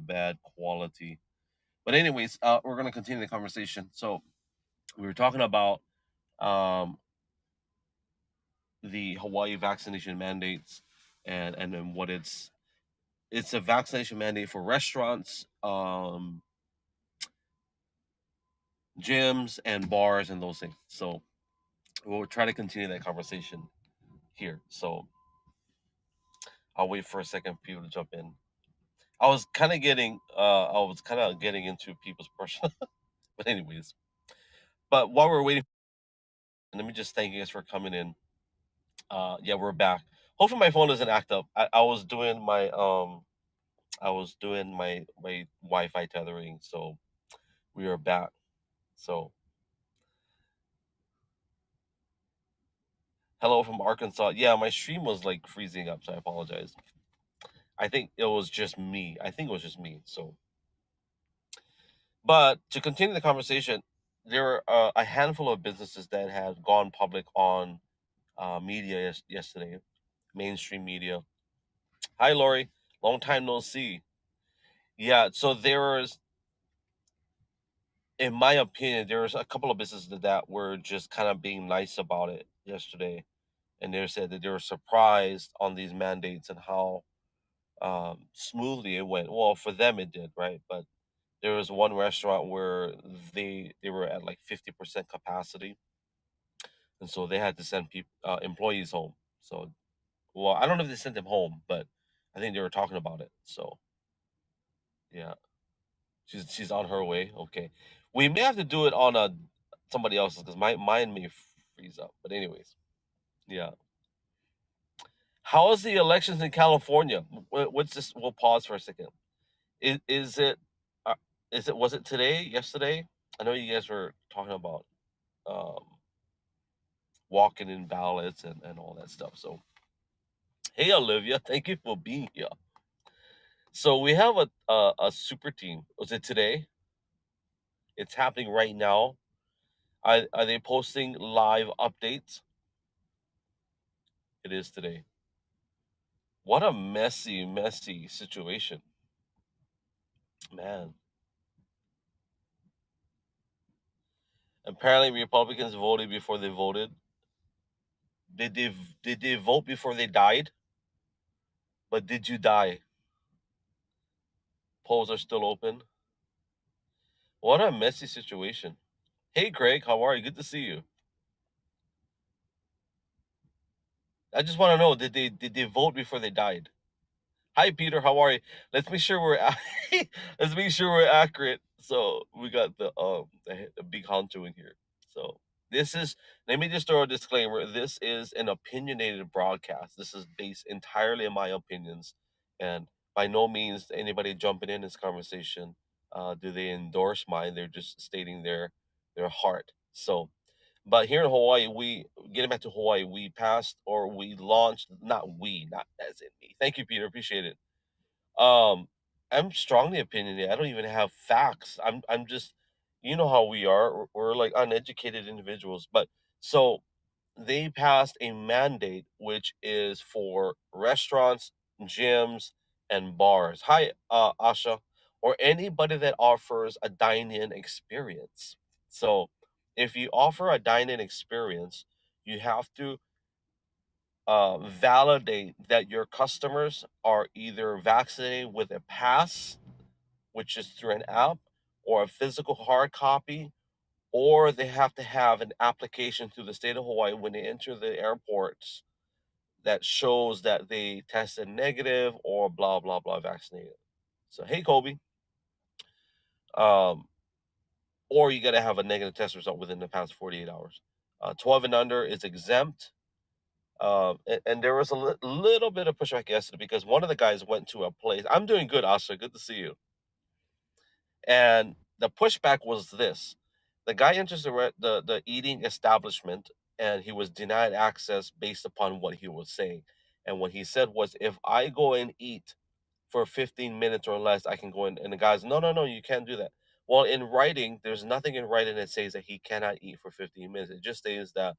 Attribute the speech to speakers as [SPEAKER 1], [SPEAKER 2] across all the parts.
[SPEAKER 1] bad quality. But anyways, we're gonna continue the conversation. So we were talking about um, the Hawaii vaccination mandates, and then what it's a vaccination mandate for restaurants, gyms, and bars, and those things. So we'll try to continue that conversation here. So I'll wait for a second for people to jump in. I was kind of getting into people's personal, but anyways. But while we're waiting, let me just thank you guys for coming in. Yeah, we're back. Hopefully my phone doesn't act up. I was doing my Wi-Fi tethering, so we are back. So hello from Arkansas. Yeah, my stream was like freezing up, so I apologize. I think it was just me. I think it was just me. So, but to continue the conversation, there were a handful of businesses that had gone public on media yesterday, mainstream media. Hi, Lori. Long time no see. Yeah, so there was, in my opinion, there was a couple of businesses that were just kind of being nice about it yesterday, and they said that they were surprised on these mandates and how smoothly it went. Well, for them it did, right? But there was one restaurant where they were at like 50% capacity, and so they had to send people employees home. So, well, I don't know if they sent them home, but I think they were talking about it. So, yeah, she's on her way. Okay, we may have to do it on a somebody else's because mine may freeze up. But anyways, yeah. How is the elections in California? What's this? We'll pause for a second. Is it? Uh, is it? Was it today? Yesterday? I know you guys were talking about um, walking in ballots and all that stuff. So, hey, Olivia, thank you for being here. So we have a super team. Was it today? It's happening right now. Are they posting live updates? It is today. What a messy situation, man. Apparently, Republicans voted before they voted. Did they vote before they died? But did you die? Polls are still open. What a messy situation. Hey, Craig, how are you? Good to see you. I just want to know, did they vote before they died? Hi, Peter. How are you? Let's make sure let's make sure we're accurate. So we got the big honcho in here. So this is let me just throw a disclaimer. This is an opinionated broadcast. This is based entirely on my opinions, and by no means anybody jumping in this conversation do they endorse mine. They're just stating their heart. So but here in Hawaii, we getting back to Hawaii, we passed or we launched not as in me. Thank you, Peter. Appreciate it. Um, I'm strongly opinionated. I don't even have facts. I'm just you know how we are. We're like uneducated individuals. But so they passed a mandate which is for restaurants, gyms, and bars. Hi, Asha, or anybody that offers a dine-in experience. So, if you offer a dine-in experience, you have to validate that your customers are either vaccinated with a pass, which is through an app, or a physical hard copy, or they have to have an application through the state of Hawaii when they enter the airports that shows that they tested negative or blah blah blah vaccinated. So hey Kobe, um, or you got to have a negative test result within the past 48 hours. 12 and under is exempt. And there was a little bit of pushback yesterday because one of the guys went to a place. I'm doing good, Asha. Good to see you. And the pushback was this: the guy enters the eating establishment, and he was denied access based upon what he was saying. And what he said was, if I go and eat for 15 minutes or less, I can go in. And the guy's, no, no, no, you can't do that. Well, in writing, there's nothing in writing that says that he cannot eat for 15 minutes. It just says that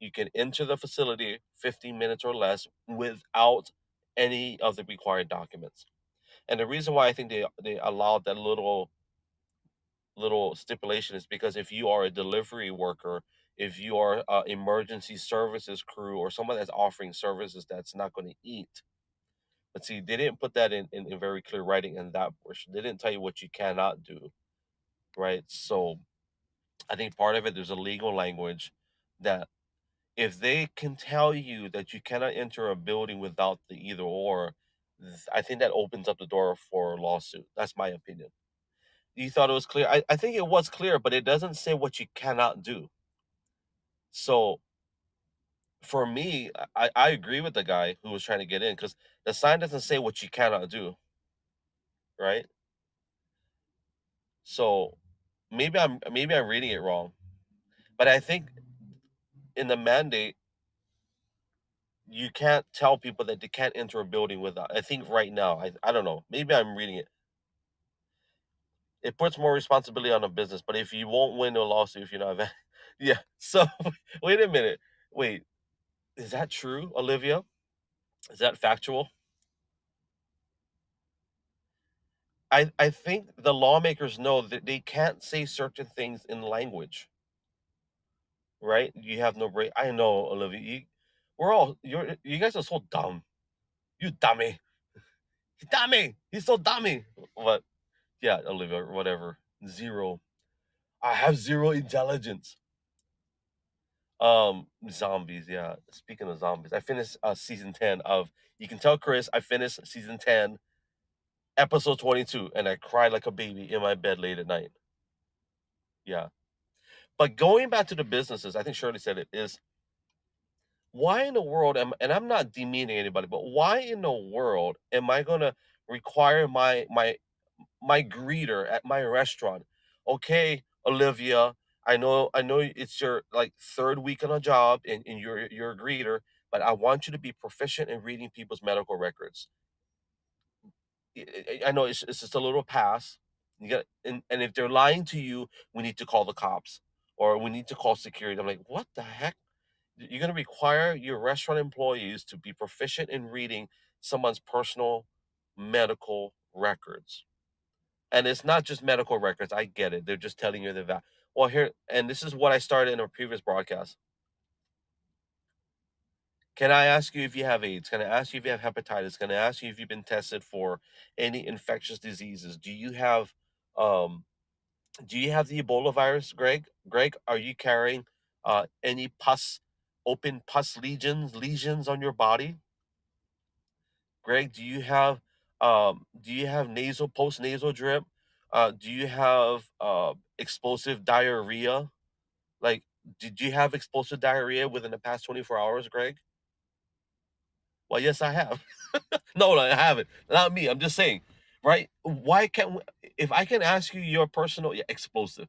[SPEAKER 1] you can enter the facility 15 minutes or less without any of the required documents. And the reason why I think they allowed that little stipulation is because if you are a delivery worker, if you are a emergency services crew or someone that's offering services that's not going to eat. But see, they didn't put that in very clear writing in that portion. They didn't tell you what you cannot do, right? So I think part of it, there's a legal language that if they can tell you that you cannot enter a building without the either or, I think that opens up the door for a lawsuit. That's my opinion. You thought it was clear? I think it was clear, but it doesn't say what you cannot do. So for me, I agree with the guy who was trying to get in because the sign doesn't say what you cannot do, right? So maybe I'm reading it wrong, but I think in the mandate you can't tell people that they can't enter a building without. I think right now, I don't know. Maybe I'm reading it. It puts more responsibility on the business, but if you won't win a lawsuit if you're not, yeah. So wait a minute. Wait, is that true, Olivia? Is that factual? I think the lawmakers know that they can't say certain things in language, right? You have no break. I know, Olivia. You guys are so dumb. You dummy. Dummy. He's so dummy. What? Yeah, Olivia, whatever. Zero. I have zero intelligence. Zombies, yeah. Speaking of zombies, I finished season 10 of You Can Tell Chris, I finished season 10, episode 22, and I cried like a baby in my bed late at night. Yeah. But going back to the businesses, I think Shirley said it is why in the world and I'm not demeaning anybody, but why in the world am I gonna require my greeter at my restaurant? Okay, Olivia, I know it's your like third week on a job and you're a greeter, but I want you to be proficient in reading people's medical records. I know it's just a little pass. You got and if they're lying to you, we need to call the cops or we need to call security. I'm like, what the heck? You're going to require your restaurant employees to be proficient in reading someone's personal medical records. And it's not just medical records. I get it. They're just telling you the value. Well, here, and this is what I started in a previous broadcast. Can I ask you if you have AIDS? Can I ask you if you have hepatitis? Can I ask you if you've been tested for any infectious diseases? Um, do you have the Ebola virus, Greg? Greg, are you carrying any open pus lesions on your body? Greg, do you have nasal post nasal drip? Do you have explosive diarrhea? Like, did you have explosive diarrhea within the past 24 hours, Greg? Well, yes, I have. No, I haven't. Not me. I'm just saying, right? Why can't if I can ask you your personal explosive?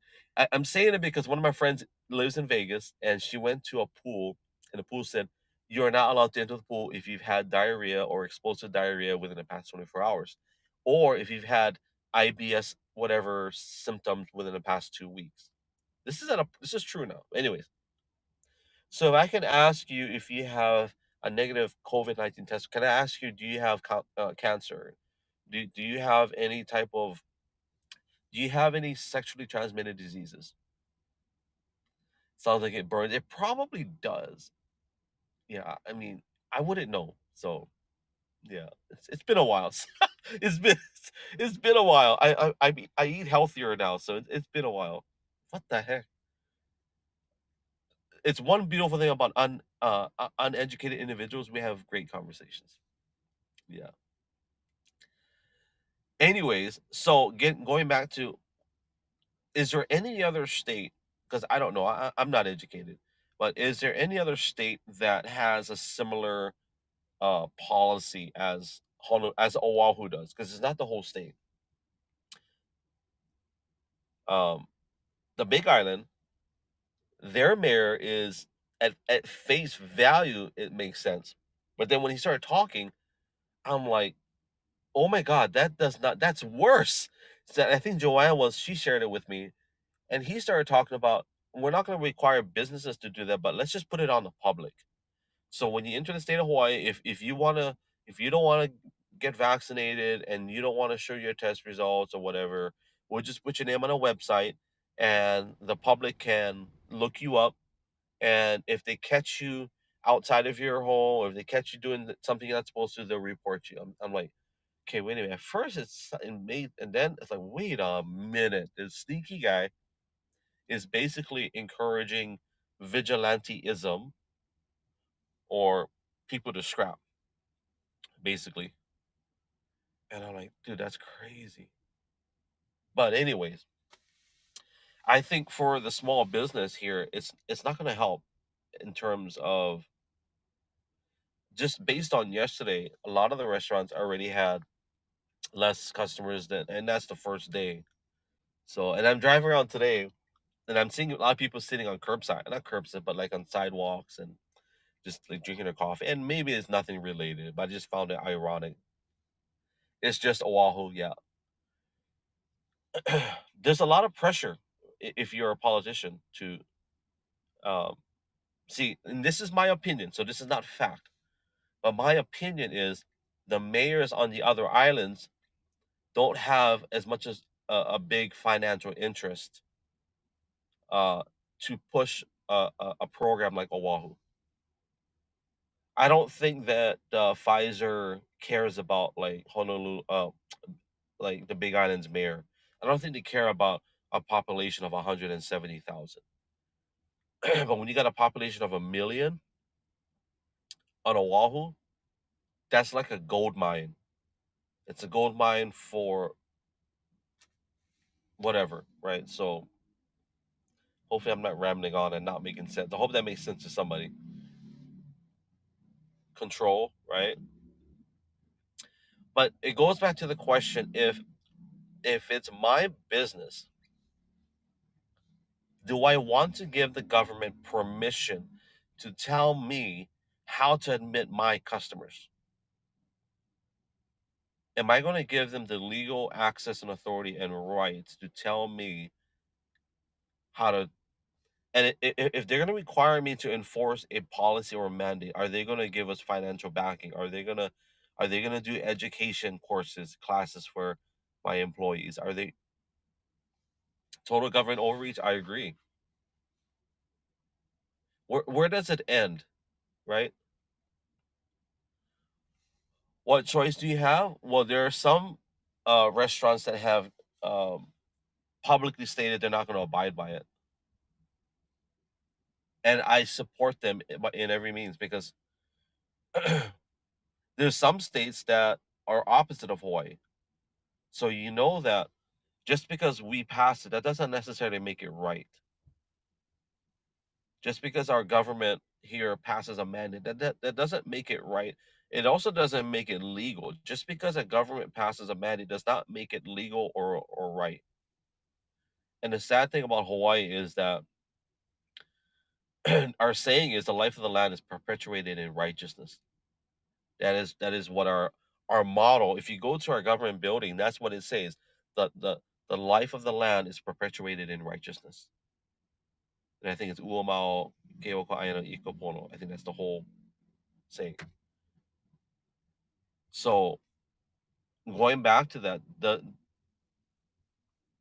[SPEAKER 1] I'm saying it because one of my friends lives in Vegas and she went to a pool and the pool said you're not allowed to enter the pool if you've had diarrhea or explosive diarrhea within the past 24 hours, or if you've had IBS whatever symptoms within the past 2 weeks. This is true now. Anyways, so if I can ask you if you have a negative COVID-19 test, can I ask you, do you have cancer? Do you have any type of, do you have any sexually transmitted diseases? Sounds like it burns. It probably does. Yeah, I mean, I wouldn't know. So yeah, it's been a while. it's been it's been a while. I eat healthier now, so it's been a while. What the heck? It's one beautiful thing about uneducated individuals. We have great conversations. Yeah. Anyways, so going back to, is there any other state? Because I don't know, I'm not educated, but is there any other state that has a similar policy as as Oahu does? Because it's not the whole state. Um, the Big Island, their mayor is at face value, it makes sense, but then when he started talking, I'm like, oh my god, that does not. That's worse. So I think Joanne she shared it with me. And he started talking about we're not going to require businesses to do that, but let's just put it on the public. So when you enter the state of Hawaii, if you don't want to get vaccinated and you don't want to show your test results or whatever, we'll just put your name on a website and the public can look you up. And if they catch you outside of your home or if they catch you doing something you're not supposed to, they'll report you. I'm like, okay, wait a minute. At first, it made, and then it's like, wait a minute. This sneaky guy is basically encouraging vigilanteism or people to scrap, basically. And I'm like, dude, that's crazy. But anyways, I think for the small business here, it's not going to help in terms of just based on yesterday. A lot of the restaurants already had less customers than, and that's the first day. So, and I'm driving around today, and I'm seeing a lot of people sitting on curbside, not curbside, but like on sidewalks and just like drinking their coffee. And maybe it's nothing related, but I just found it ironic. It's just Oahu, yeah. There's a lot of pressure if you're a politician to um, see, and this is my opinion, so this is not fact, but my opinion is the mayors on the other islands don't have as much as a big financial interest uh, to push a program like Oahu. I don't think that Pfizer cares about like Honolulu, like the Big Island's mayor. I don't think they care about a population of 170,000. But when you got a population of 1 million on Oahu, that's like a gold mine. It's a gold mine for whatever, right? So hopefully I'm not rambling on and not making sense. I hope that makes sense to somebody. Control, right? But it goes back to the question, if it's my business, do I want to give the government permission to tell me how to admit my customers? Am I going to give them the legal access and authority and rights to tell me how to? And if they're going to require me to enforce a policy or a mandate, are they going to give us financial backing? Are they going to do education courses, classes for my employees? Are they total government overreach? I agree. Where does it end, right? What choice do you have? Well, there are some restaurants that have um, publicly stated they're not going to abide by it, and I support them in every means because there's some states that are opposite of Hawaii. So you know that just because we pass it, that doesn't necessarily make it right. Just because our government here passes a mandate, that doesn't make it right. It also doesn't make it legal. Just because a government passes a mandate does not make it legal or right. And the sad thing about Hawaii is that our saying is the life of the land is perpetuated in righteousness. That is what our model. If you go to our government building, that's what it says. The life of the land is perpetuated in righteousness. And I think it's Uamao Keoko Aina Ikopono. I think that's the whole saying. So going back to that, the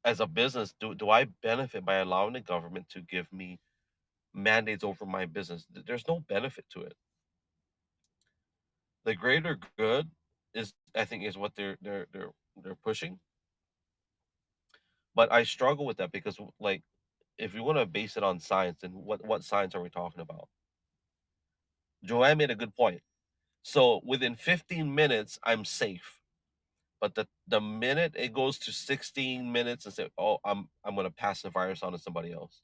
[SPEAKER 1] as a business, do I benefit by allowing the government to give me mandates over my business? There's no benefit to it. The greater good is, I think, is what they're pushing. But I struggle with that because, like, if you want to base it on science, then what science are we talking about? Joanne made a good point. So within 15 minutes, I'm safe. But the minute it goes to 16 minutes and say, "Oh, I'm gonna pass the virus on to somebody else,"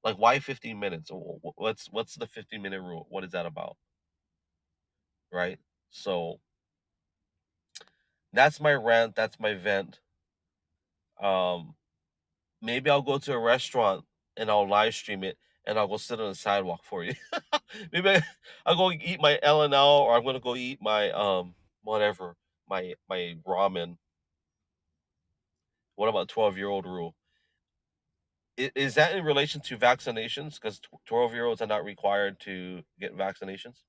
[SPEAKER 1] like why 15 minutes? What's the 15-minute rule? What is that about, right? So that's my rant. That's my vent. Um, Maybe I'll go to a restaurant and I'll live stream it and I'll go sit on the sidewalk for you. Maybe I'll go eat my L&L or I'm gonna go eat my whatever my ramen. What about 12-year-old rule? Is that in relation to vaccinations? Because 12-year-olds are not required to get vaccinations.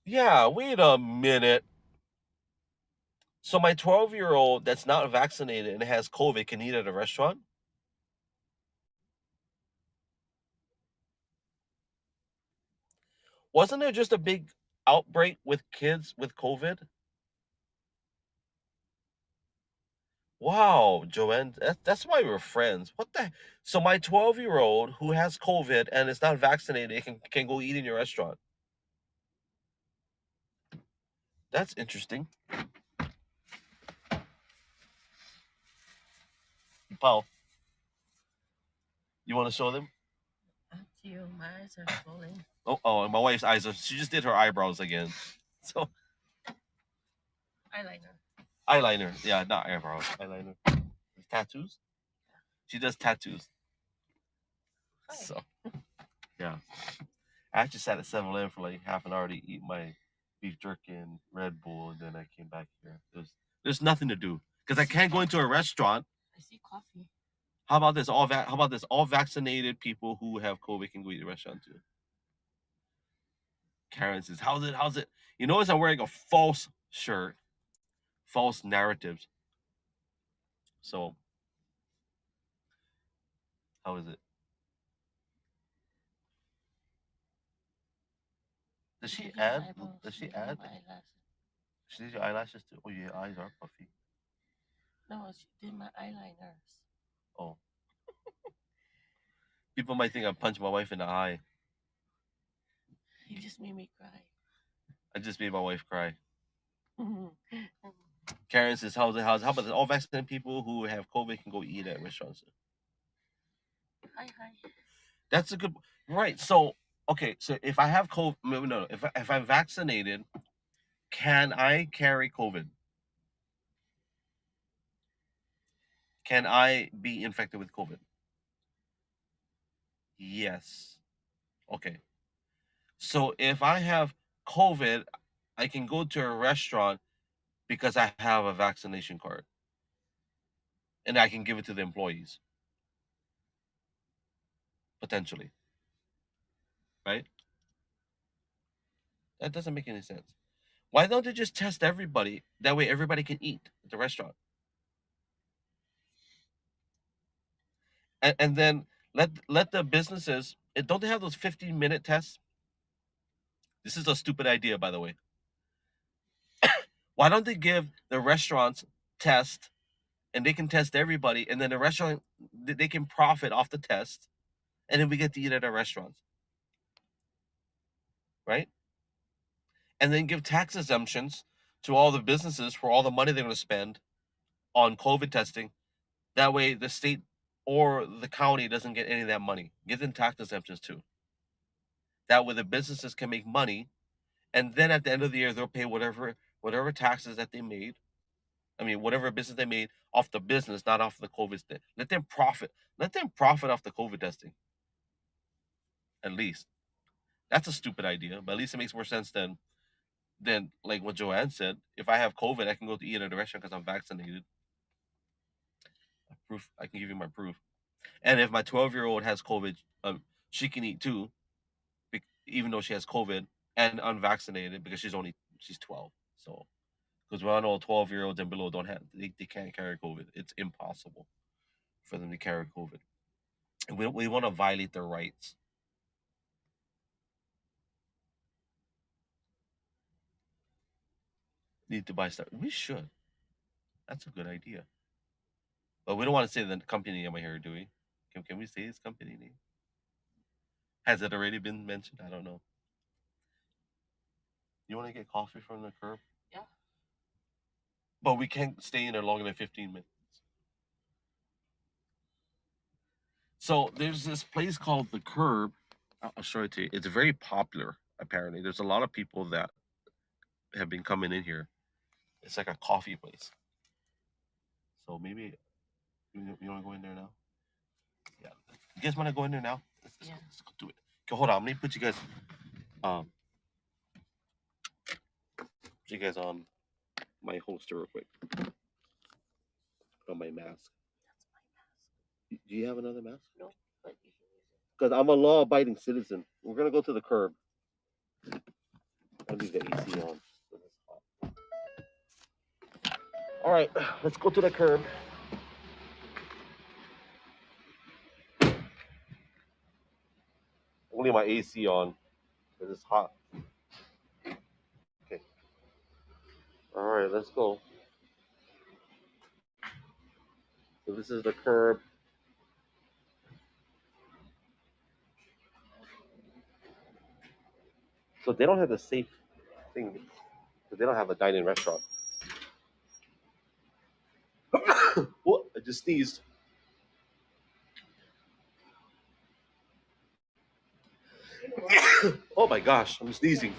[SPEAKER 1] Yeah, wait a minute. So my 12-year-old that's not vaccinated and has COVID can eat at a restaurant? Wasn't there just a big outbreak with kids with COVID? Wow, Joanne, that's why we're friends. What the? So my 12-year-old who has COVID and is not vaccinated can go eat in your restaurant. That's interesting. Paul, you want to show them?
[SPEAKER 2] Up to you. My eyes are swollen.
[SPEAKER 1] Oh, and my wife's eyes are. She just did her eyebrows again. So
[SPEAKER 2] Eyeliner.
[SPEAKER 1] eyeliner, yeah, not eyebrows, eyeliner. Tattoos. She does tattoos.
[SPEAKER 2] Hi.
[SPEAKER 1] So yeah, I actually sat at 7-Eleven for like half an hour to eat my beef jerky and Red Bull, and then I came back here. There's nothing to do because I can't go into a restaurant.
[SPEAKER 2] I see coffee.
[SPEAKER 1] How about this? How about this? All vaccinated people who have COVID can go eat at the restaurant too. Karen says, "How's it? How's it?" You notice I'm wearing a false shirt, false narratives. So how is it? Does she add? Does she add? She did your eyelashes too. Oh, your eyes are puffy.
[SPEAKER 2] No, she did my eyeliners.
[SPEAKER 1] Oh, people might think I punched my wife in the eye.
[SPEAKER 2] You just made me cry.
[SPEAKER 1] I just made my wife cry. Karen says, "How's it? How about this? All vaccinated people who have COVID can go eat at restaurants?"
[SPEAKER 2] Hi.
[SPEAKER 1] That's a good right. So okay, so if I have COVID, no, if I'm vaccinated, can I carry COVID? Can I be infected with COVID? Yes. Okay. So if I have COVID, I can go to a restaurant because I have a vaccination card and I can give it to the employees potentially, right? That doesn't make any sense. Why don't they just test everybody? That way everybody can eat at the restaurant. And then let the businesses don't they have those 15-minute tests? This is a stupid idea, by the way. Why don't they give the restaurants test and they can test everybody, and then the restaurant they can profit off the test, and then we get to eat at our restaurants, right? And then give tax exemptions to all the businesses for all the money they're going to spend on COVID testing. That way, the state or the county doesn't get any of that money. Give them tax exemptions too. That way, the businesses can make money, and then at the end of the year, they'll pay whatever taxes that they made. I mean, whatever business they made off the business, not off the COVID thing. Let them profit. Let them profit off the COVID testing. At least that's a stupid idea, but at least it makes more sense than like what Joanne said. If I have COVID, I can go to eat at a restaurant because I'm vaccinated. Proof. I can give you my proof. And if my 12-year-old has COVID, she can eat too, even though she has COVID and unvaccinated because she's 12. So because we all know 12-year-olds and below don't have they can't carry COVID. It's impossible for them to carry COVID. And we want to violate their rights. Need to buy stuff. We should. That's a good idea. But we don't want to say the company name here, do we? Can we say his company name? Has it already been mentioned? I don't know. You want to get coffee from the curb?
[SPEAKER 2] Yeah.
[SPEAKER 1] But we can't stay in there longer than 15 minutes. So there's this place called the Curb. I'll show it to you. It's very popular. Apparently, there's a lot of people that have been coming in here. It's like a coffee place. So maybe you want to go in there now? Yeah. You guys want to go in there now? Let's go do it. Okay, hold on. Let me put um you guys on my holster real quick. Put on my mask. Do you have another mask? No, but you can use it. Because I'm a law-abiding citizen. We're gonna go to the curb. I'll leave the AC on. All right, let's go to the curb. Only my AC on because it's hot. Okay. All right, let's go. So this is the curb. So they don't have the safe thing because they don't have a dine-in restaurant. What? I just sneezed. Oh my gosh, I'm sneezing.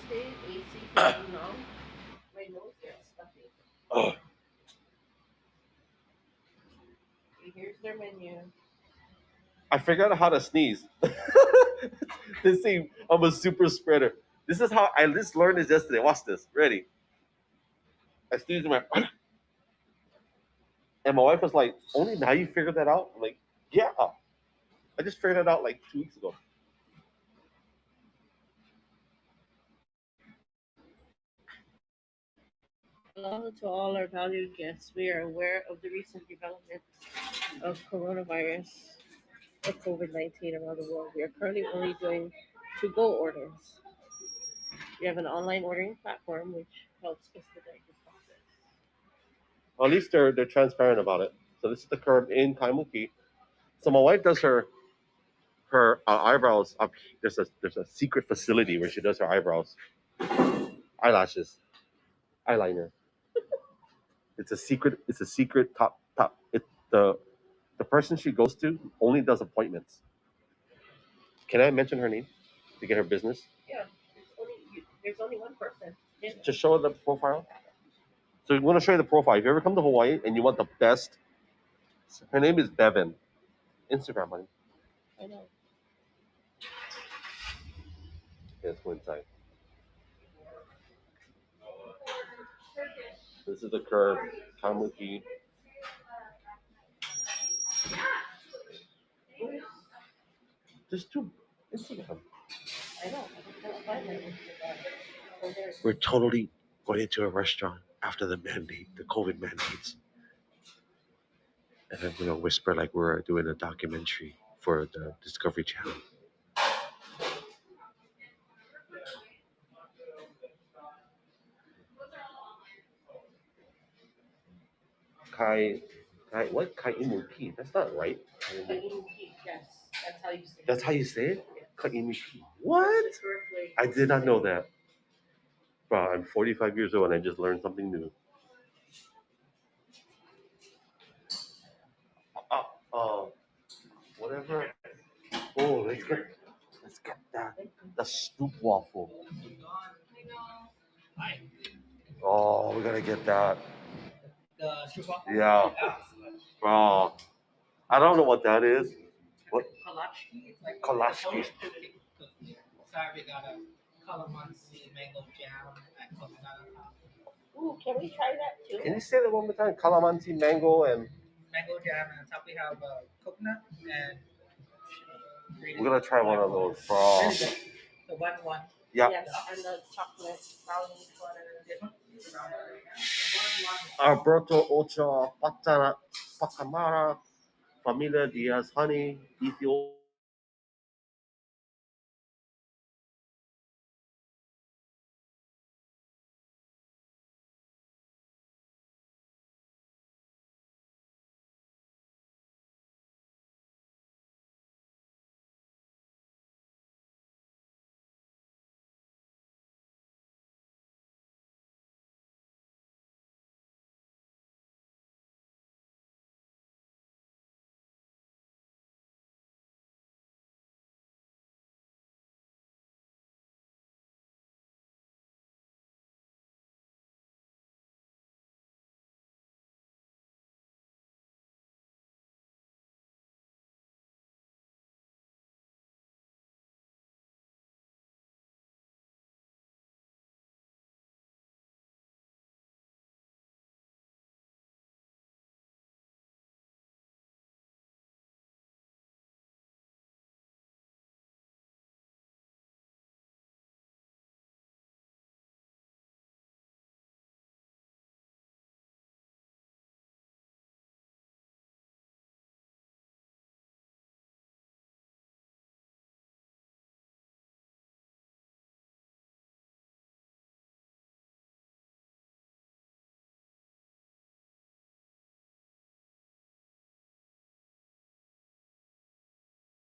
[SPEAKER 1] Oh,
[SPEAKER 2] Here's their menu.
[SPEAKER 1] I figured out how to sneeze. This thing, I'm a super spreader. This is how I just learned this yesterday. Watch this. Ready? I sneezed in my and my wife was like, "Only now you figured that out?" I'm like, "Yeah, I just figured it out like 2 weeks ago."
[SPEAKER 2] Aloha to all our valued guests. We are aware of the recent development of coronavirus or COVID-19 around the world. We are currently only doing to-go orders. We have an online ordering platform which helps expedite the process.
[SPEAKER 1] Well, at least they're transparent about it. So this is the curve in Kaimuki. So my wife does her eyebrows up. There's a secret facility where she does her eyebrows, eyelashes, eyeliner. It's a secret top. The person she goes to only does appointments. Can I mention her name to get her business?
[SPEAKER 2] Yeah, there's only one person. Yeah.
[SPEAKER 1] Just show her the profile. So we want to show you the profile. If you ever come to Hawaii and you want the best, her name is Bevan. Instagram, honey.
[SPEAKER 2] I know.
[SPEAKER 1] Okay, let's go inside. This is the curve, Kamuki. Just do Instagram.
[SPEAKER 2] I know. I can't find it. So there's
[SPEAKER 1] We're totally going into a restaurant after the mandate, the COVID mandates. And I'm gonna whisper like we're doing a documentary for the Discovery Channel. Kai, what? Kai Imuki? That's not right.
[SPEAKER 2] yes, that's how you say it.
[SPEAKER 1] That's how you say it? Kai Imuki. What? I did not know that. Bro, I'm 45 years old and I just learned something new. Uh, whatever. Oh, let's get that. The Snoop waffle. Oh, we gotta get that. Yeah, bro. I don't know what that is. What? Kalashki.
[SPEAKER 2] Ooh, can we try that too?
[SPEAKER 1] Can you say that one more time? Calamansi, mango, and we're gonna try one of those, bro. Yeah.
[SPEAKER 2] Yes, and the chocolate brownie butter.
[SPEAKER 1] Alberto Ochoa, Pacamara, Familia Diaz, honey, Ethiopia.